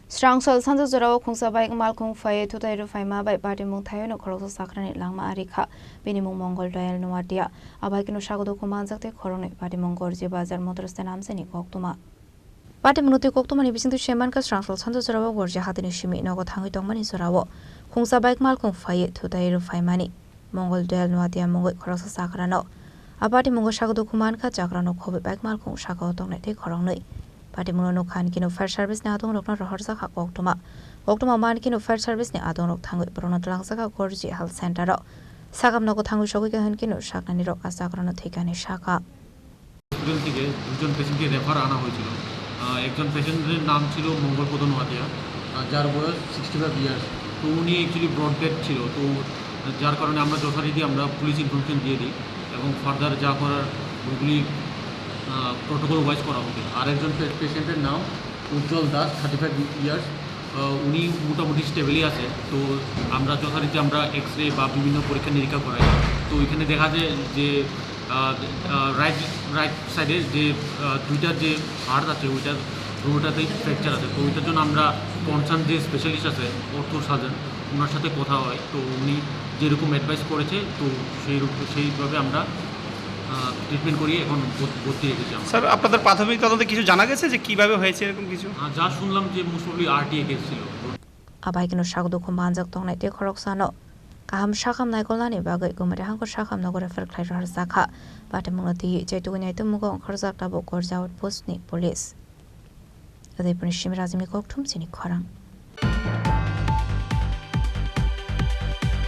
Strangsol Sanjo Zorao Kungsa Baik Malkung Faye Tutai Rufaima by Party Mungtayo no Koroso Sakrani Langma Arika, Binimung Mongol Doyal Nuadia, Abakino Shago Kumanzak Korone, Party Mongol Zibazar Motors and Amseni Koktuma. Party Munuti Koktuma Nibisin to Shemanka Strangsol Sanjo Zorao Gorja Hatinishimi no Gotangi Tomani Zorao, Kungsa Baik Malkung Faye Tutai Rufaimani, Mongol Doyal Nuadia Mongol Koroso Sakrano, Abati Mungo Shago Kumanka Jagrano Kobe Baik Malkung Shago Tonete Koronoi. Party Muno Khan Kino Fire Service na Adong Rokna Rohorsa Oktuma Man Kino Fire Service ni Adong Tangu Pronotrangsaka Gorji Health Center Sagam Nogo Tangu Shogan Kino Shakani Rock Asagrano Tekani Shaka থেকে দুজন পেশেন্টকে refer আনা হয়েছিল একজন পেশেন্টের নাম ছিল মঙ্গলপদ নোয়াদিয়া যার বয়স 65 ইয়ার্স তো উনি অ্যাকচুয়ালি ব্রড ডেড ছিল তো যার কারণে আমরা যথারীতি আমরা পুলিশ ইনফরমেশন দিয়ে দিই এবং ফার্দার যা করার ওগুলি প্রোটোকল ওয়াইজ করা হবে আরেকজন পেশেন্টের নাম উজ্জ্বল দাস 35 ইয়ার্স উনি মোটামুটি স্টেবলি আছে তো আমরা যথারীতি আমরা এক্সরে বা বিভিন্ন পরীক্ষা নিরীক্ষা করাই তো এখানে দেখা যায় যে রাইট সাইডে যে দুইটার যে হাড় আছে ওইটার দুটাতেই ফ্র্যাকচার আছে তো ওইটার জন্য আমরা কনসার্ন যে স্পেশালিস্ট আছে অর্থো সার্জন ওনার সাথে কথা হয় তো উনি যেরকম অ্যাডভাইস করেছে তো সেইভাবে আমরা ট্রিটমেন্ট করিয়ে এখন ভর্তি রেখেছি স্যার আপনাদের প্রাথমিক তদন্তে কিছু জানা গেছে যে কিভাবে হয়েছে এরকম কিছু যা শুনলাম যে মোস্ট প্রবলি আরটিএ কেস ছিল Abaikino Shagdo Kumanzak Tongnai de Koroksano Kaham Shakam Naigolani Bagai Gumari Hanko Shakam Nagore Ferklai Harzaka Batamungati Jaitunai Tumugo Korzak Tabo Korza Outpost ni Police Ade Punishim Razimi Koktum Sini Korang